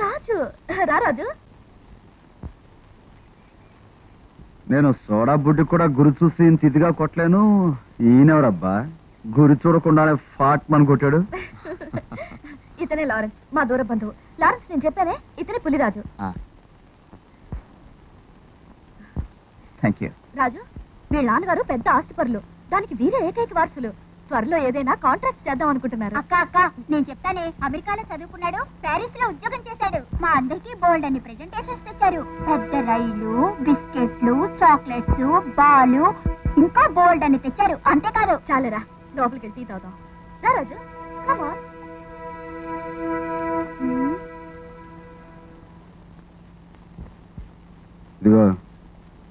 రాజు రా రాజు. నేను సోడా బుడ్డి కూడా గురి చూసి తిదిగా కొట్టలేను. ఈయనెవరబ్బా గురి చూడకుండానే ఫాట్ మని కొట్టాడు? ఇతనే లారెన్స్, మా దూర బంధువు. లారెన్స్ నేను చెప్పానే, ఇతనే పులిరాజు. Thank you. రాజు వీళ్ళ నాన్నగారు పెద్ద ఆస్తిపరులు, దానికి వీరే ఏకైక వారసులు. త్వరలో ఏదైనా కాంట్రాక్ట్ చేద్దాం అనుకుంటున్నారు. అక్క నేను చెప్తానే, అమెరికాలో చదువుకున్నాడు, ప్యారిస్ లో ఉద్యోగం చేశాడు. మా అందరికి బోల్డ్ అన్ని ప్రెజెంటేషన్స్ తెచ్చారు. పెద్ద రైలు, బిస్కెట్లు, చాక్లెట్స్, బాలు, ఇంకా బోల్డ్ అని తెచ్చారు. అంతేకాదు. చాలరా, లోపలికి వెళ్ళి టీ తాగుదాం. రా రాజు, కమ్ ఆన్. ఇదిగో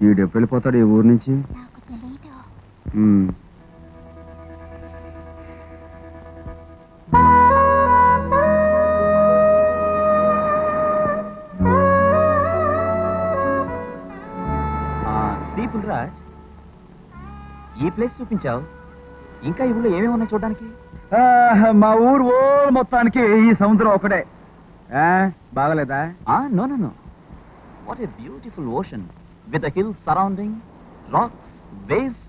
ఈడెప్పుడు వెళ్ళిపోతాడు ఈ ఊరు నుంచి? నాకు తెలీదు. రాజ్, ఈ ప్లేస్ చూపించావు, ఇంకా ఈ ఊళ్ళో ఏమేమి ఉన్నాయి చూడడానికి? మా ఊరు ఓ మొత్తానికి ఈ సముద్రం ఒకటే. బాగలేదా? No no no, what a beautiful ocean with hill surrounding, rocks, waves.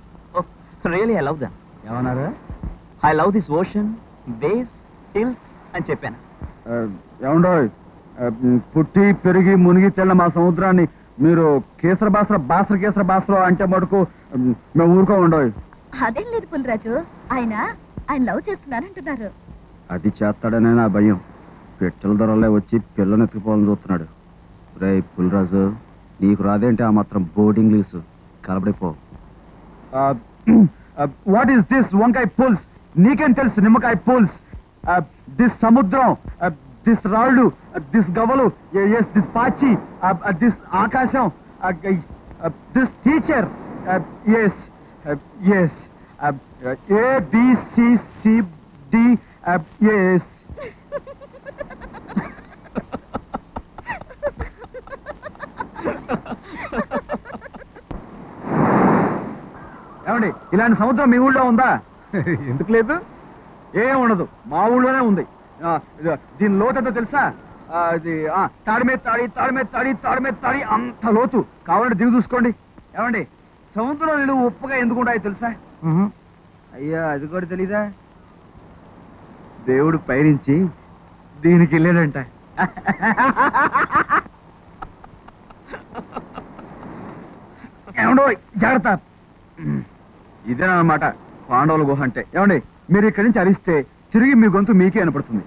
Really I love them. ఏమన్నారు? I love this ocean, waves, hills అని చెప్పాను. ఏమండో, పుట్టి పెరిగి మునిగి తెల్ల మా సముద్రాన్ని మీరు కేసర బాసర అంటే మటుకు మేము ఊరుకో ఉండవు. అదేం లేదు పులిరాజు, ఆయన లవ్ చేస్తున్నారంటున్నారు. అది చేస్తాడనే నా భయం. పెట్టెల ధరలే వచ్చి పిల్లని ఎత్తుకుపోవాలని చూస్తున్నాడు. రే పులిరాజు, నీకు రాదేంటి ఆ మాత్రం బోర్డింగ్ లీసు? కలబడిపో. వాట్ ఈస్ దిస్ వంకాయ పుల్స్? నీకేం తెలుసు నిమ్మకాయ పుల్స్? దిస్ సముద్రం, దిస్ రాళ్ళు, దిస్ గవ్వలు, దిస్ పాచి, దిస్ ఆకాశం, దిస్ టీచర్, ABCCD, yes. ఏమండి, ఇలాంటి సముద్రం మీ ఊళ్ళో ఉందా? ఎందుకు లేదు? ఏం ఉండదు, మా ఊళ్ళోనే ఉంది. దీని లోతంతా తెలుసా? తాడి అంత లోతు. కావాలంటే దిగు చూసుకోండి. ఏమండి, సముద్రం నీళ్ళు ఉప్పుగా ఎందుకు ఉంటాయో తెలుసా? అయ్యా, అది కూడా తెలీదా? దేవుడు పైనుంచి దీనికి వెళ్ళాడంట. ఏమండో, జాగ్రత్త. ఇదేనమాట పాండవుల గుహ అంటే. ఏమండి, మీరు ఇక్కడి నుంచి అరిస్తే తిరిగి మీ గొంతు మీకే వినపడుతుంది.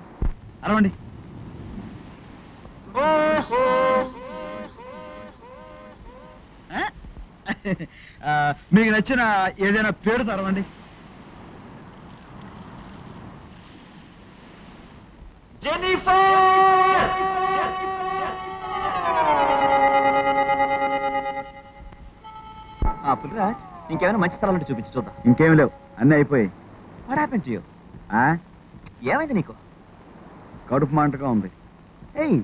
అరవండి. మీకు నచ్చిన ఏదైనా పేరుతో అరవండి. పులిరాజ్, ఇంకేమైనా మంచి స్థలాలు చూపించి చూద్దాం. ఇంకేమి లేవు, అన్నీ అయిపోయాయి. What happened to you? ఏమైంది నీకు? కడుపు మంటగా ఉంది. ఏయ్,